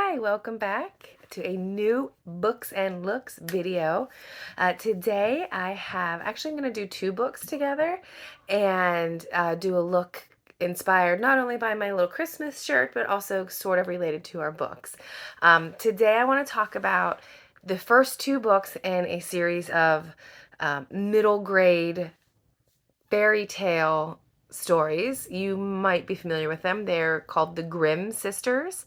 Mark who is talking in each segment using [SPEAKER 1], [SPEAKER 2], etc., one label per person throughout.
[SPEAKER 1] Hi, welcome back to a new Books and Looks video. Today I'm going to do two books together and do a look inspired not only by my little Christmas shirt, but also sort of related to our books. Today I want to talk about the first two books in a series of middle grade fairy tale stories. You might be familiar with them. They're called the Grimm Sisters.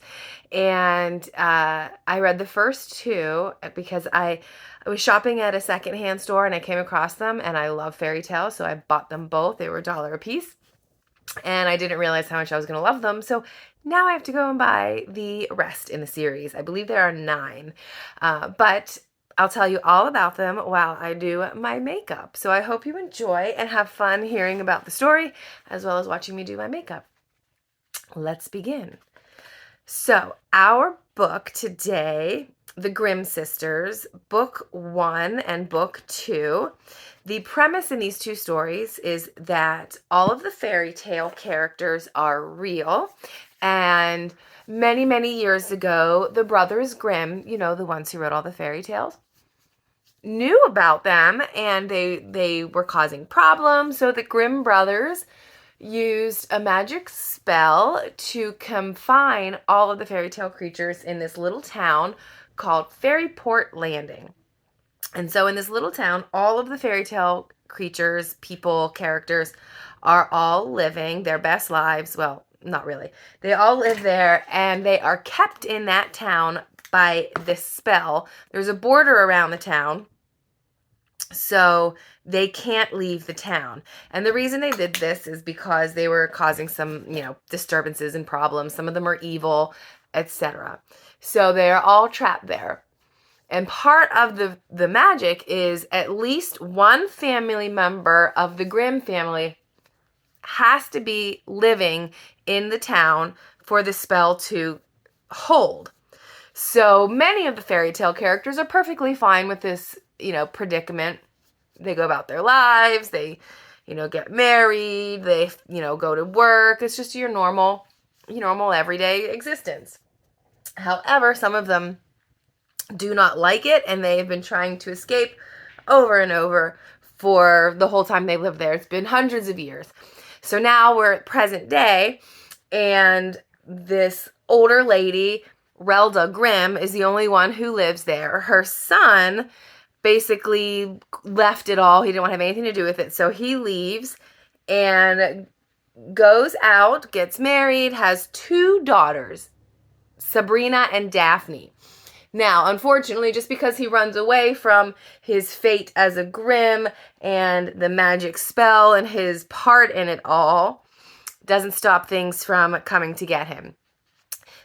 [SPEAKER 1] And I read the first two because I was shopping at a secondhand store and I came across them, and I love fairy tales, so I bought them both. They were $1 a piece. And I didn't realize how much I was going to love them. So now I have to go and buy the rest in the series. I believe there are 9. But I'll tell you all about them while I do my makeup. So I hope you enjoy and have fun hearing about the story as well as watching me do my makeup. Let's begin. So our book today, The Grimm Sisters, Book 1 and Book 2. The premise in these two stories is that all of the fairy tale characters are real, and many, many years ago, the brothers Grimm, you know, the ones who wrote all the fairy tales, knew about them, and they were causing problems. So the Grimm brothers used a magic spell to confine all of the fairy tale creatures in this little town called Fairyport Landing. And so in this little town, all of the fairy tale creatures, people, characters are all living their best lives. Well, not really. They all live there, and they are kept in that town by this spell. There's a border around the town, so they can't leave the town. And the reason they did this is because they were causing some, disturbances and problems. Some of them are evil, etc. So they're all trapped there. And part of the magic is at least one family member of the Grimm family has to be living in the town for the spell to hold. So many of the fairy tale characters are perfectly fine with this, predicament. They go about their lives, they, get married, they, go to work. It's just your normal everyday existence. However, some of them do not like it, and they have been trying to escape over and over for the whole time they live there. It's been hundreds of years. So now we're at present day, and this older lady, Relda Grimm, is the only one who lives there. Her son basically left it all. He didn't want to have anything to do with it. So he leaves and goes out, gets married, has 2 daughters, Sabrina and Daphne. Now, unfortunately, just because he runs away from his fate as a Grimm and the magic spell and his part in it all, doesn't stop things from coming to get him.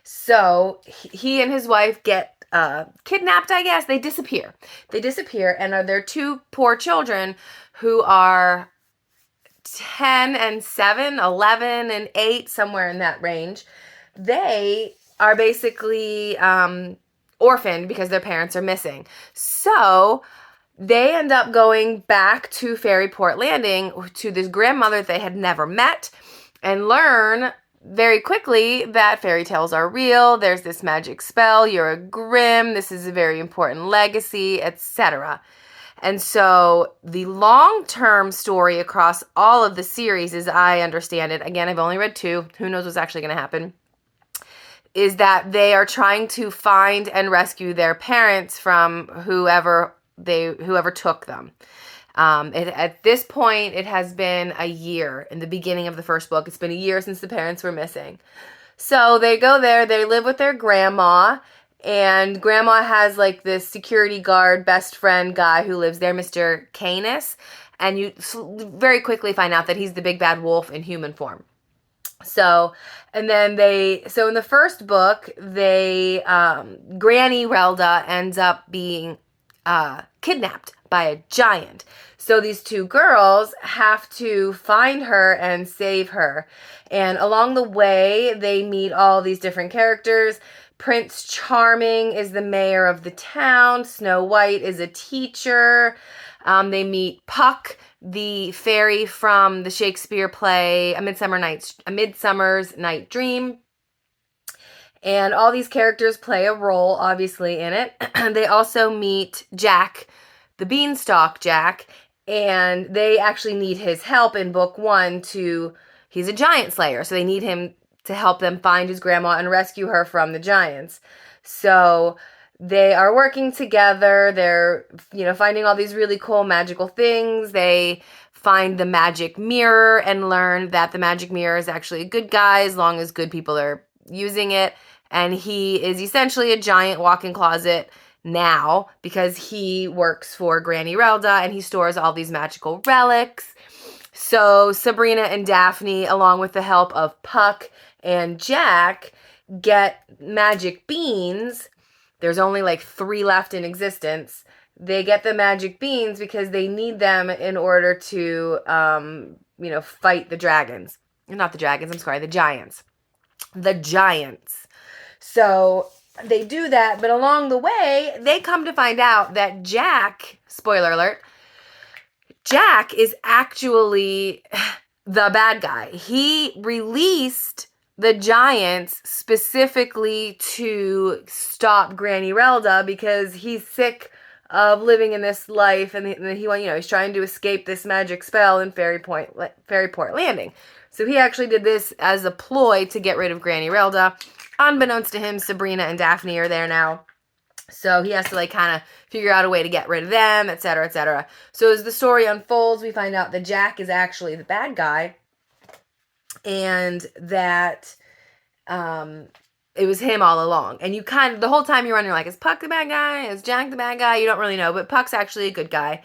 [SPEAKER 1] So he and his wife get kidnapped, I guess. They disappear. And are their 2 poor children who are 10 and 7, 11 and 8, somewhere in that range. They are basically orphaned because their parents are missing. So they end up going back to Fairyport Landing to this grandmother they had never met, and learn very quickly that fairy tales are real. There's this magic spell. You're a Grimm. This is a very important legacy, etc. And so the long-term story across all of the series, as I understand it, again, I've only read 2. Who knows what's actually going to happen, is that they are trying to find and rescue their parents from whoever took them. At this point, it has been a year. In the beginning of the first book, it's been a year since the parents were missing. So they go there, they live with their grandma, and grandma has like this security guard best friend guy who lives there, Mr. Canis, and you very quickly find out that he's the big bad wolf in human form. So in the first book, Granny Relda ends up being kidnapped by a giant. So these 2 girls have to find her and save her. And along the way, they meet all these different characters. Prince Charming is the mayor of the town. Snow White is a teacher. They meet Puck, the fairy from the Shakespeare play A Midsummer's Night Dream. And all these characters play a role, obviously, in it. They also meet Jack, the Beanstalk Jack, and they actually need his help in book 1 he's a giant slayer, so they need him to help them find his grandma and rescue her from the giants. So they are working together. They're, finding all these really cool magical things. They find the magic mirror and learn that the magic mirror is actually a good guy as long as good people are using it. And he is essentially a giant walk-in closet now because he works for Granny Relda and he stores all these magical relics. So Sabrina and Daphne, along with the help of Puck and Jack, get magic beans. There's only like 3 left in existence. They get the magic beans because they need them in order to, fight the dragons. Not the dragons, I'm sorry, the giants. The giants. So they do that, but along the way, they come to find out that Jack, spoiler alert, Jack is actually the bad guy. He released the giants specifically to stop Granny Relda because he's sick of living in this life, and he's trying to escape this magic spell in Fairyport Landing. So he actually did this as a ploy to get rid of Granny Relda. Unbeknownst to him, Sabrina and Daphne are there now. So he has to kind of figure out a way to get rid of them, etc., etc. So as the story unfolds, we find out that Jack is actually the bad guy, and that it was him all along. And you the whole time you're running, you're like, is Puck the bad guy? Is Jack the bad guy? You don't really know, but Puck's actually a good guy,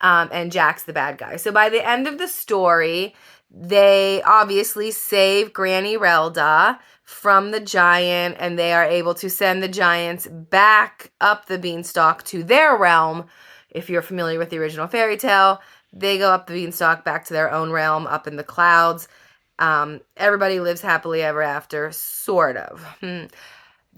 [SPEAKER 1] and Jack's the bad guy. So by the end of the story, they obviously save Granny Relda from the giant, and they are able to send the giants back up the beanstalk to their realm. If you're familiar with the original fairy tale, they go up the beanstalk back to their own realm up in the clouds. Everybody lives happily ever after, sort of.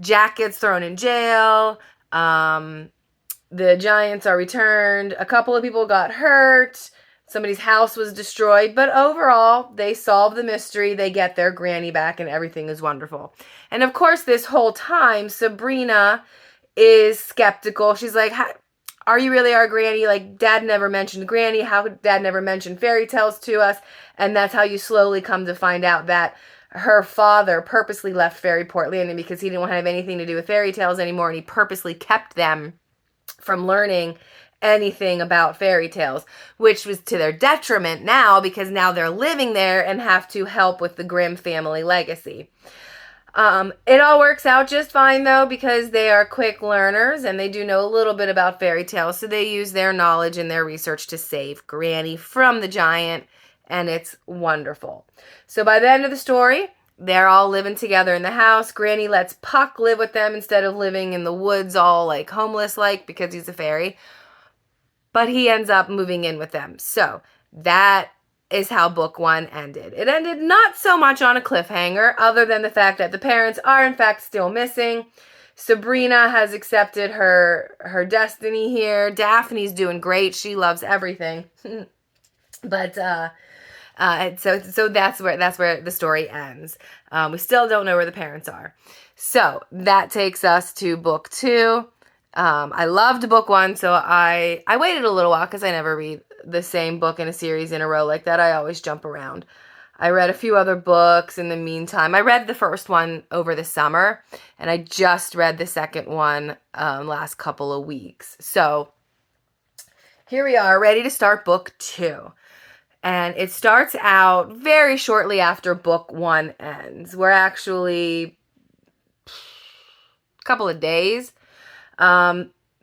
[SPEAKER 1] Jack gets thrown in jail. The giants are returned. A couple of people got hurt. Somebody's house was destroyed, but overall, they solve the mystery, they get their granny back, and everything is wonderful. And of course, this whole time, Sabrina is skeptical. She's like, are you really our granny? Like, Dad never mentioned granny. How could Dad never mention fairy tales to us? And that's how you slowly come to find out that her father purposely left Fairyport Landing because he didn't want to have anything to do with fairy tales anymore, and he purposely kept them from learning anything about fairy tales, which was to their detriment now because now they're living there and have to help with the Grimm family legacy. It all works out just fine though because they are quick learners and they do know a little bit about fairy tales, so they use their knowledge and their research to save Granny from the giant, and it's wonderful. So by the end of the story, they're all living together in the house. Granny lets Puck live with them instead of living in the woods all like homeless like because he's a fairy. But he ends up moving in with them. So that is how book 1 ended. It ended not so much on a cliffhanger, other than the fact that the parents are in fact still missing. Sabrina has accepted her destiny here. Daphne's doing great. She loves everything. But so that's where the story ends. We still don't know where the parents are. So that takes us to book 2. I loved book 1, so I waited a little while because I never read the same book in a series in a row like that. I always jump around. I read a few other books in the meantime. I read the first one over the summer, and I just read the second one last couple of weeks. So here we are, ready to start book 2. And it starts out very shortly after book 1 ends. We're actually a couple of days.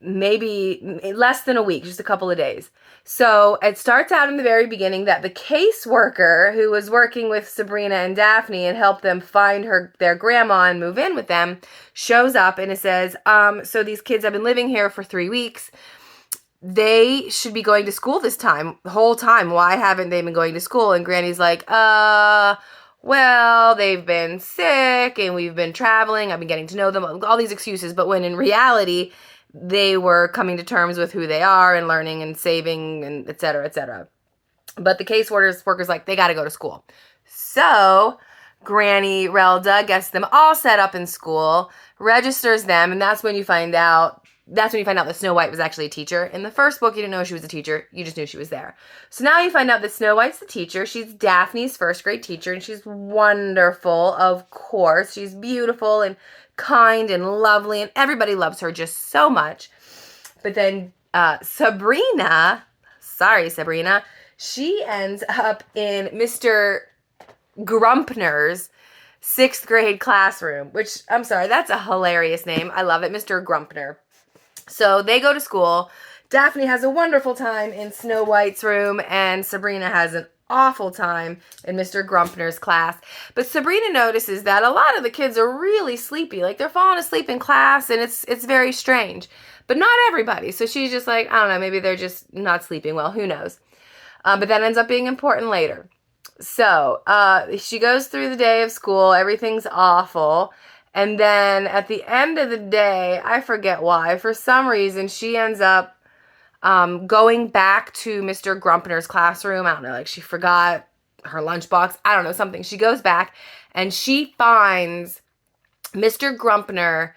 [SPEAKER 1] Maybe less than a week, just a couple of days. So it starts out in the very beginning that the caseworker who was working with Sabrina and Daphne and helped them find their grandma and move in with them shows up, and it says, so these kids have been living here for 3 weeks. They should be going to school this time, the whole time. Why haven't they been going to school? And Granny's like, well, they've been sick and we've been traveling. I've been getting to know them, all these excuses. But when in reality, they were coming to terms with who they are and learning and saving and et cetera, et cetera. But the caseworker's like, they got to go to school. So Granny Relda gets them all set up in school, registers them, and that's when you find out that Snow White was actually a teacher. In the first book, you didn't know she was a teacher. You just knew she was there. So now you find out that Snow White's the teacher. She's Daphne's first grade teacher, and she's wonderful, of course. She's beautiful and kind and lovely, and everybody loves her just so much. But then Sabrina, she ends up in Mr. Grumpner's 6th grade classroom, which, I'm sorry, that's a hilarious name. I love it, Mr. Grumpner. So they go to school. Daphne has a wonderful time in Snow White's room, and Sabrina has an awful time in Mr. Grumpner's class. But Sabrina notices that a lot of the kids are really sleepy. Like, they're falling asleep in class, and it's very strange. But not everybody. So she's just like, I don't know, maybe they're just not sleeping well. Who knows? But that ends up being important later. So she goes through the day of school. Everything's awful. And then at the end of the day, I forget why, for some reason, she ends up going back to Mr. Grumpner's classroom. I don't know, like she forgot her lunchbox. I don't know, something. She goes back and she finds Mr. Grumpner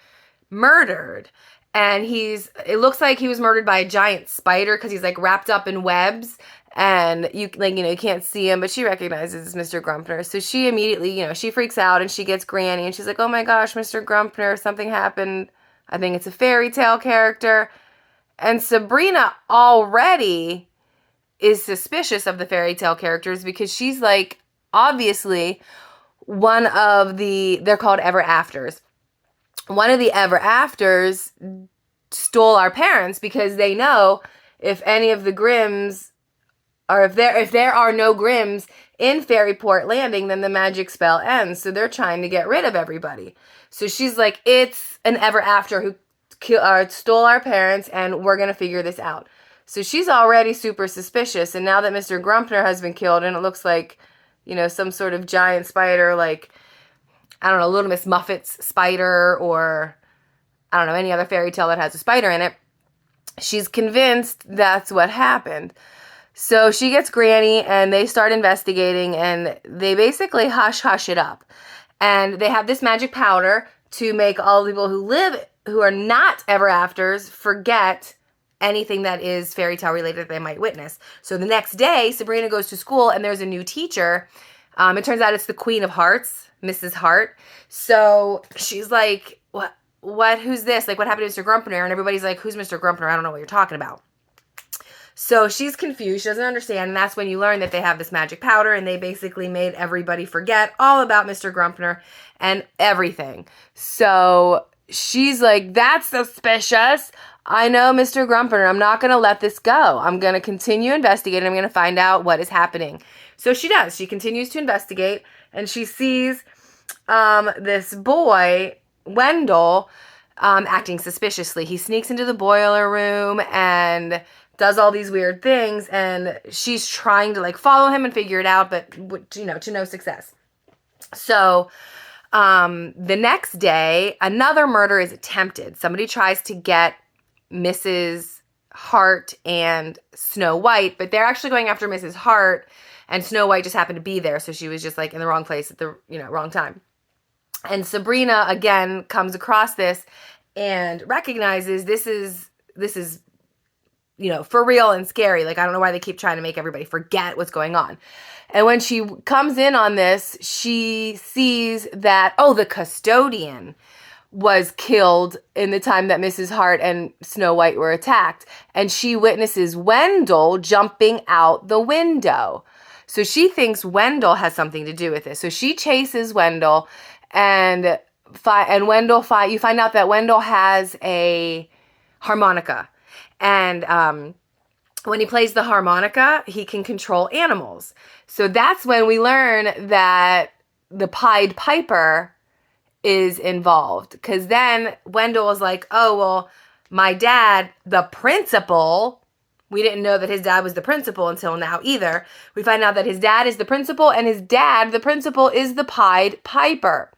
[SPEAKER 1] murdered. And it looks like he was murdered by a giant spider because he's like wrapped up in webs. And you can't see him, but she recognizes it's Mr. Grumpner. So she immediately, she freaks out and she gets Granny and she's like, oh my gosh, Mr. Grumpner, something happened. I think it's a fairy tale character. And Sabrina already is suspicious of the fairy tale characters because she's like, obviously, they're called ever afters. One of the ever afters stole our parents because they know if any of the Grimms, or if there are no Grimms in Fairyport Landing, then the magic spell ends. So they're trying to get rid of everybody. So she's like, it's an ever after who stole our parents, and we're going to figure this out. So she's already super suspicious. And now that Mr. Grumpner has been killed, and it looks like, some sort of giant spider, like, I don't know, Little Miss Muffet's spider, or I don't know, any other fairy tale that has a spider in it, she's convinced that's what happened. So she gets Granny and they start investigating, and they basically hush it up. And they have this magic powder to make all the people who are not ever afters forget anything that is fairy tale related that they might witness. So the next day, Sabrina goes to school and there's a new teacher. It turns out it's the Queen of Hearts, Mrs. Hart. So she's like, what, who's this? Like, what happened to Mr. Grumpner? And everybody's like, who's Mr. Grumpner? I don't know what you're talking about. So she's confused. She doesn't understand. And that's when you learn that they have this magic powder and they basically made everybody forget all about Mr. Grumpner and everything. So she's like, that's suspicious. I know Mr. Grumpner. I'm not going to let this go. I'm going to continue investigating. I'm going to find out what is happening. So she does. She continues to investigate, and she sees this boy, Wendell, acting suspiciously. He sneaks into the boiler room and does all these weird things, and she's trying to follow him and figure it out, but to no success. So the next day, another murder is attempted. Somebody tries to get Mrs. Hart and Snow White, but they're actually going after Mrs. Hart, and Snow White just happened to be there, so she was just in the wrong place at the wrong time. And Sabrina again comes across this and recognizes this is for real and scary. I don't know why they keep trying to make everybody forget what's going on. And when she comes in on this, she sees that, the custodian was killed in the time that Mrs. Hart and Snow White were attacked. And she witnesses Wendell jumping out the window. So she thinks Wendell has something to do with this. So she chases Wendell, and you find out that Wendell has a harmonica. And when he plays the harmonica, he can control animals. So that's when we learn that the Pied Piper is involved. Because then Wendell was like, oh, well, my dad, the principal, we didn't know that his dad was the principal until now either. We find out that his dad is the principal, and his dad, the principal, is the Pied Piper.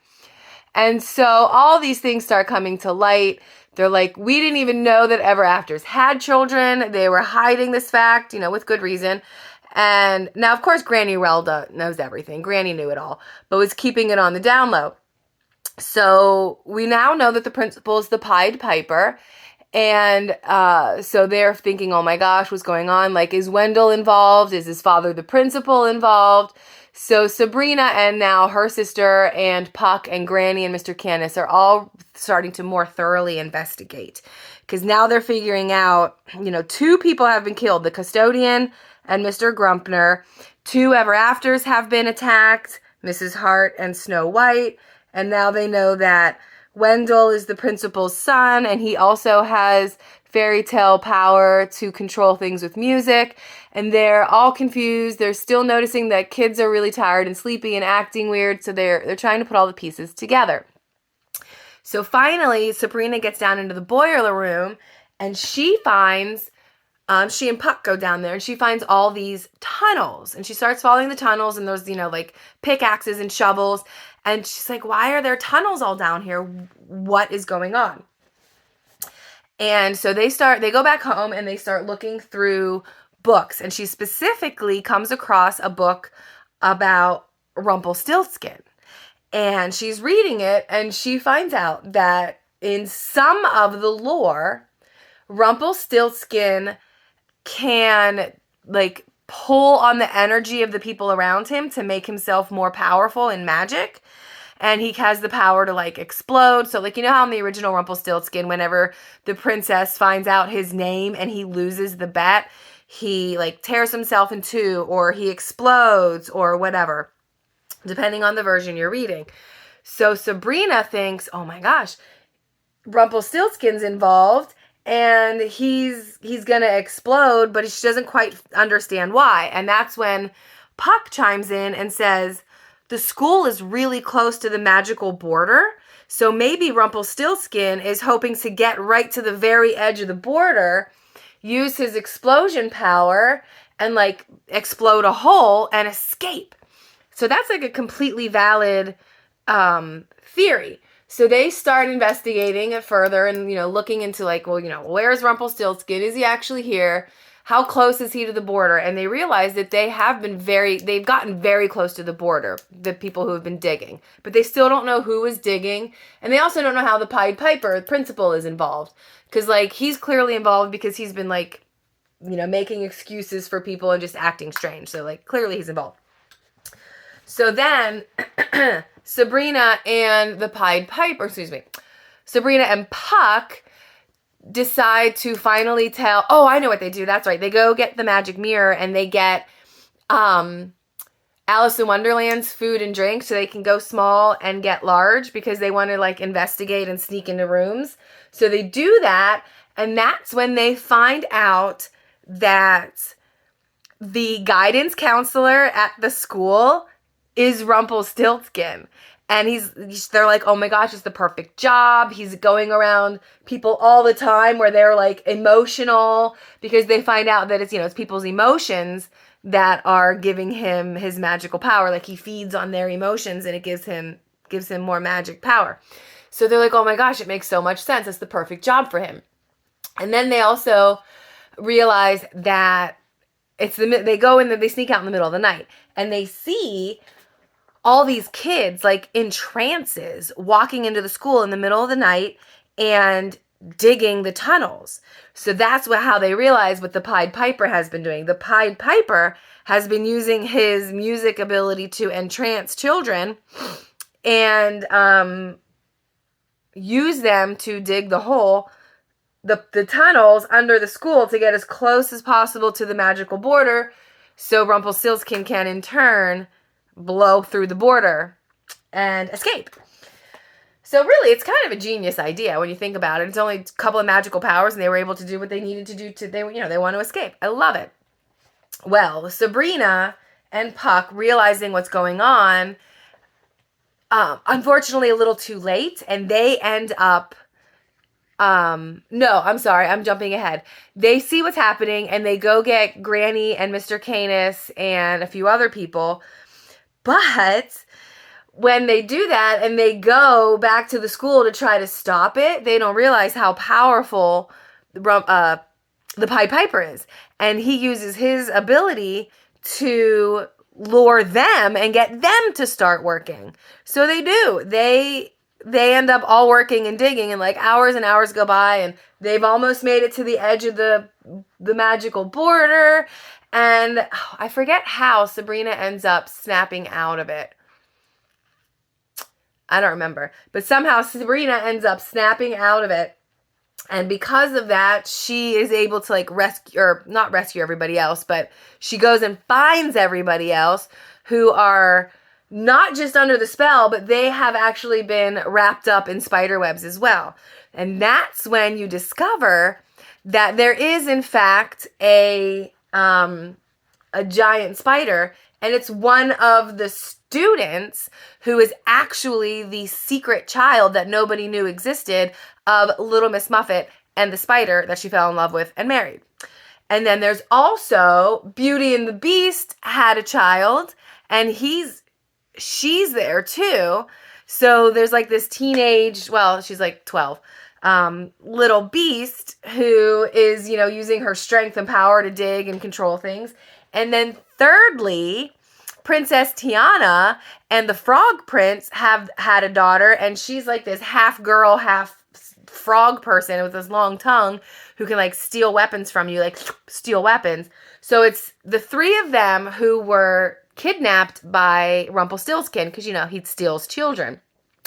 [SPEAKER 1] And so all these things start coming to light. They're like, we didn't even know that ever afters had children. They were hiding this fact, with good reason. And now, of course, Granny Relda knows everything. Granny knew it all, but was keeping it on the down low. So we now know that the principal is the Pied Piper. And so they're thinking, oh my gosh, what's going on? Like, is Wendell involved? Is his father the principal involved? So Sabrina and now her sister and Puck and Granny and Mr. Canis are all starting to more thoroughly investigate. Because now they're figuring out, 2 people have been killed, the custodian and Mr. Grumpner. 2 ever afters have been attacked, Mrs. Hart and Snow White. And now they know that Wendell is the principal's son, and he also has fairy tale power to control things with music. And they're all confused. They're still noticing that kids are really tired and sleepy and acting weird, so they're trying to put all the pieces together. So finally, Sabrina gets down into the boiler room, and she finds, she and Puck go down there, and she finds all these tunnels. And she starts following the tunnels, and there's, like pickaxes and shovels. And she's like, why are there tunnels all down here? What is going on? And so they go back home and they start looking through books. And she specifically comes across a book about Rumpelstiltskin. And she's reading it and she finds out that in some of the lore, Rumpelstiltskin can pull on the energy of the people around him to make himself more powerful in magic. And he has the power to explode. So how in the original Rumpelstiltskin, whenever the princess finds out his name and he loses the bet, he tears himself in 2 or he explodes or whatever, depending on the version you're reading. So Sabrina thinks, oh my gosh, Rumpelstiltskin's involved and he's going to explode, but she doesn't quite understand why. And that's when Puck chimes in and says, the school is really close to the magical border, so maybe Rumpelstiltskin is hoping to get right to the very edge of the border, use his explosion power, and explode a hole and escape. So that's a completely valid theory. So they start investigating it further and, looking into where's Rumpelstiltskin? Is he actually here? How close is he to the border? And they realize that they've gotten very close to the border, the people who have been digging. But they still don't know who is digging. And they also don't know how the Pied Piper, the principal, is involved. Because, he's clearly involved because he's been, making excuses for people and just acting strange. So, clearly he's involved. So then, Sabrina and Puck decide to finally tell, oh, I know what they do. That's right. They go get the magic mirror and they get Alice in Wonderland's food and drink so they can go small and get large because they want to investigate and sneak into rooms. So they do that. And that's when they find out that the guidance counselor at the school is Rumpelstiltskin. And they're like, oh my gosh, it's the perfect job. He's going around people all the time where they're emotional because they find out that it's people's emotions that are giving him his magical power. He feeds on their emotions and it gives him more magic power. So they're like, oh my gosh, it makes so much sense. It's the perfect job for him. And then they also realize that they go in, they sneak out in the middle of the night and they see all these kids in trances walking into the school in the middle of the night and digging the tunnels. So that's how they realize what the Pied Piper has been doing. The Pied Piper has been using his music ability to entrance children and use them to dig the hole, the tunnels under the school to get as close as possible to the magical border so Rumpelstiltskin can in turn blow through the border and escape. So really, it's kind of a genius idea when you think about it. It's only a couple of magical powers and they were able to do what they needed to do they want to escape. I love it. Well, Sabrina and Puck, realizing what's going on, unfortunately a little too late, and they end up no, I'm sorry, I'm jumping ahead. They see what's happening and they go get Granny and Mr. Canis and a few other people. But when they do that and they go back to the school to try to stop it, they don't realize how powerful the Pied Piper is. And he uses his ability to lure them and get them to start working. So they do. They end up all working and digging, and like hours and hours go by, and they've almost made it to the edge of the magical border. And I forget how Sabrina ends up snapping out of it. I don't remember. But somehow Sabrina ends up snapping out of it. And because of that, she is able to like rescue, or not rescue everybody else, but she goes and finds everybody else who are not just under the spell, but they have actually been wrapped up in spider webs as well. And that's when you discover that there is in fact a giant spider, and it's one of the students who is actually the secret child that nobody knew existed of Little Miss Muffet and the spider that she fell in love with and married. And then there's also Beauty and the Beast had a child, and she's there too. So there's like this teenage, well, she's like 12, little beast who is, using her strength and power to dig and control things. And then thirdly, Princess Tiana and the Frog Prince have had a daughter, and she's like this half girl, half frog person with this long tongue who can like steal weapons from you, like steal weapons. So it's the three of them who were kidnapped by Rumpelstiltskin because, he steals children.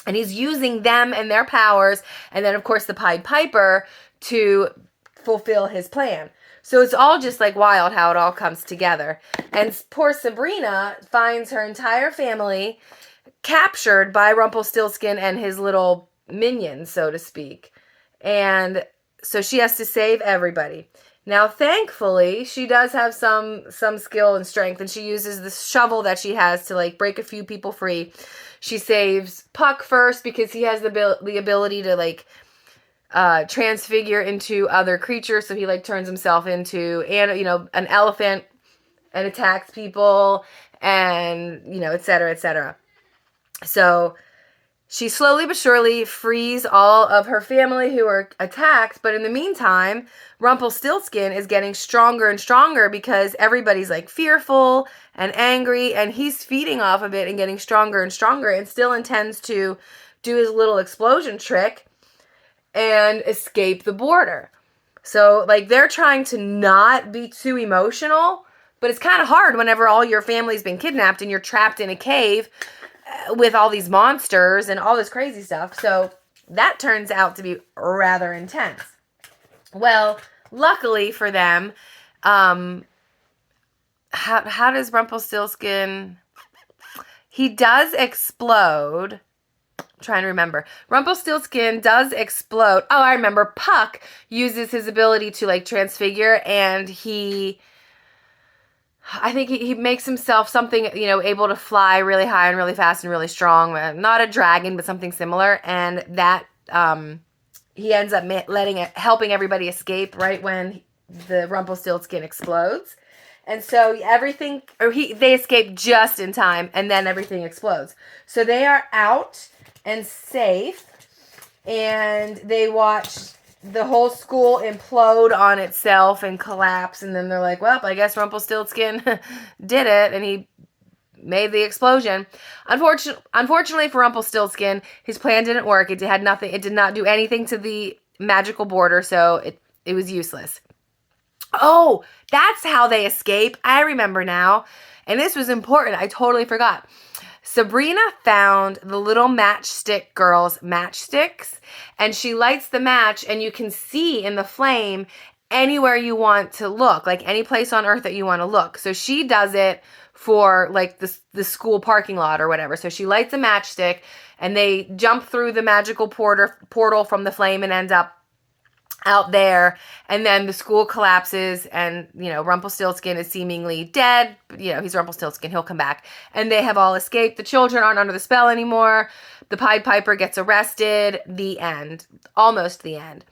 [SPEAKER 1] And he's using them and their powers, and then, of course, the Pied Piper to fulfill his plan. So it's all just like wild how it all comes together. And poor Sabrina finds her entire family captured by Rumpelstiltskin and his little minions, so to speak. And so she has to save everybody. Now, thankfully, she does have some skill and strength, and she uses this shovel that she has to like break a few people free. She saves Puck first because he has the ability to like transfigure into other creatures. So he like turns himself into an elephant and attacks people, and et cetera, et cetera. So she slowly but surely frees all of her family who are attacked, but in the meantime, Rumpelstiltskin is getting stronger and stronger because everybody's like fearful and angry, and he's feeding off of it and getting stronger and stronger, and still intends to do his little explosion trick and escape the border. So like they're trying to not be too emotional, but it's kind of hard whenever all your family's been kidnapped and you're trapped in a cave with all these monsters and all this crazy stuff. So that turns out to be rather intense. Well, luckily for them, how does Rumpelstiltskin, he does explode. I'm trying to remember. Rumpelstiltskin does explode. Oh, I remember. Puck uses his ability to like transfigure, and I think he makes himself something, able to fly really high and really fast and really strong. Not a dragon, but something similar. And that he ends up helping everybody escape right when the Rumpelstiltskin explodes. And so they escape just in time, and then everything explodes. So they are out and safe, and they watch the whole school implode on itself and collapse, and then they're like, well, I guess Rumpelstiltskin did it, and he made the explosion. Unfortunately for Rumpelstiltskin, his plan didn't work. It did not do anything to the magical border, so it was useless. Oh, that's how they escape. I remember now. And this was important. I totally forgot. Sabrina found the little matchstick girl's matchsticks, and she lights the match, and you can see in the flame anywhere you want to look, like any place on earth that you want to look. So she does it for like the school parking lot or whatever. So she lights a matchstick, and they jump through the magical portal from the flame and end up out there, and then the school collapses, and Rumpelstiltskin is seemingly dead, but he's Rumpelstiltskin, he'll come back, and they have all escaped. The children aren't under the spell anymore. The Pied Piper gets arrested. The end. Almost the end.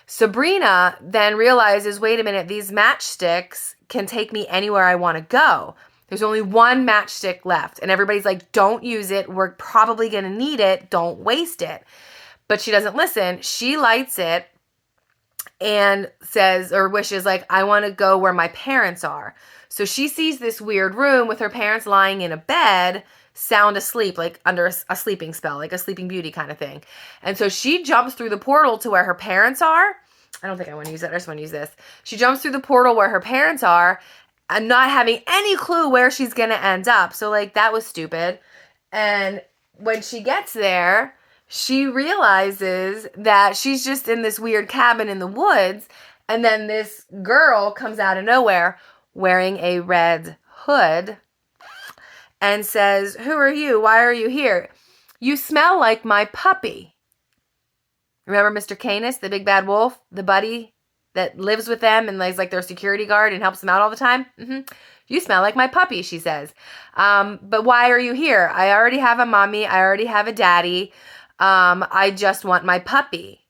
[SPEAKER 1] Sabrina then realizes, wait a minute, these matchsticks can take me anywhere I want to go. There's only one matchstick left, and everybody's like, don't use it, we're probably gonna need it, don't waste it. But she doesn't listen. She lights it, and says or wishes, like, I want to go where my parents are. So she sees this weird room with her parents lying in a bed, sound asleep, like under a sleeping spell, like a Sleeping Beauty kind of thing. And so she jumps through the portal to where her parents are. I don't think I want to use that. I just want to use this. She jumps through the portal where her parents are and not having any clue where she's going to end up. So, like, that was stupid. And when she gets there, she realizes that she's just in this weird cabin in the woods. And then this girl comes out of nowhere wearing a red hood and says, "Who are you? Why are you here? You smell like my puppy." Remember Mr. Canis, the big bad wolf, the buddy that lives with them and is like their security guard and helps them out all the time? You smell like my puppy, she says. But why are you here? I already have a mommy. I already have a daddy. I just want my puppy.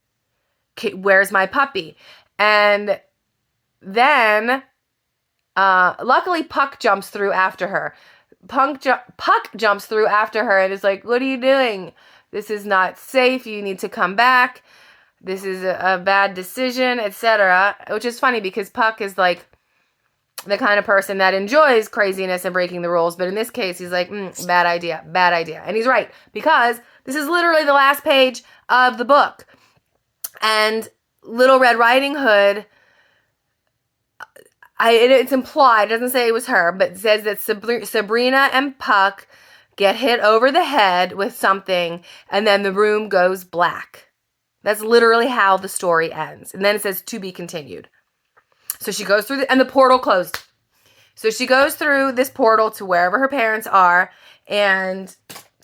[SPEAKER 1] Where's my puppy? And then, luckily, Puck jumps through after her. Puck jumps through after her and is like, "What are you doing? This is not safe. You need to come back. This is a bad decision," etc. Which is funny because Puck is like the kind of person that enjoys craziness and breaking the rules. But in this case, he's like, bad idea, bad idea. And he's right, because this is literally the last page of the book. And Little Red Riding Hood, it's implied, it doesn't say it was her, but it says that Sabrina and Puck get hit over the head with something, and then the room goes black. That's literally how the story ends. And then it says, "To be continued." So she goes through, and the portal closed. So she goes through this portal to wherever her parents are and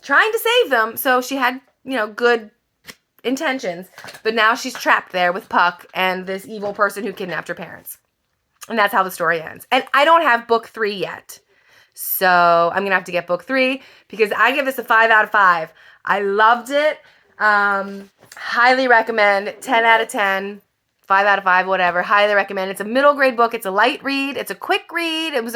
[SPEAKER 1] trying to save them. So she had, good intentions. But now she's trapped there with Puck and this evil person who kidnapped her parents. And that's how the story ends. And I don't have book 3 yet. So I'm going to have to get book 3 because I give this a 5 out of 5. I loved it. Highly recommend. 10 out of 10. 5 out of 5, whatever. Highly recommend. It's a middle grade book. It's a light read. It's a quick read. It was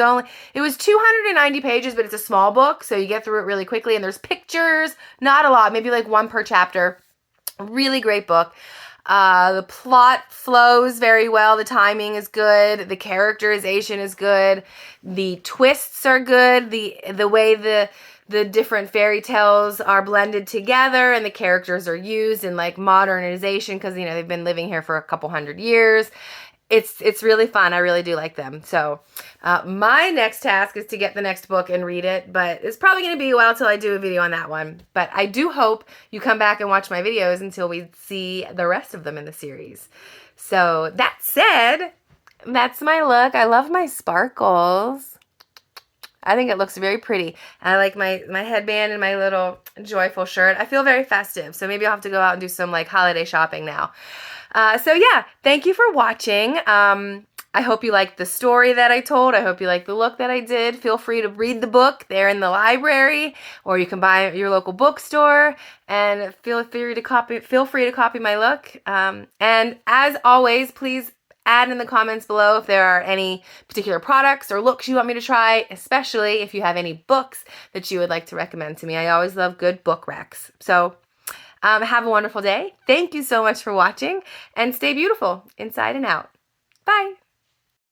[SPEAKER 1] 290 pages, but it's a small book, so you get through it really quickly. And there's pictures, not a lot, maybe like 1 per chapter. Really great book. The plot flows very well. The timing is good. The characterization is good. The twists are good. The way the different fairy tales are blended together and the characters are used in like modernization because they've been living here for a couple hundred years. It's really fun. I really do like them. So my next task is to get the next book and read it, but it's probably going to be a while till I do a video on that one. But I do hope you come back and watch my videos until we see the rest of them in the series. So that said, that's my look. I love my sparkles. I think it looks very pretty. I like my headband and my little joyful shirt. I feel very festive, so maybe I'll have to go out and do some like holiday shopping now. So yeah, thank you for watching. I hope you liked the story that I told. I hope you liked the look that I did. Feel free to read the book. They're in the library, or you can buy it at your local bookstore. And feel free to copy my look. And as always, please add in the comments below if there are any particular products or looks you want me to try, especially if you have any books that you would like to recommend to me. I always love good book recs. So have a wonderful day. Thank you so much for watching, and stay beautiful inside and out. Bye.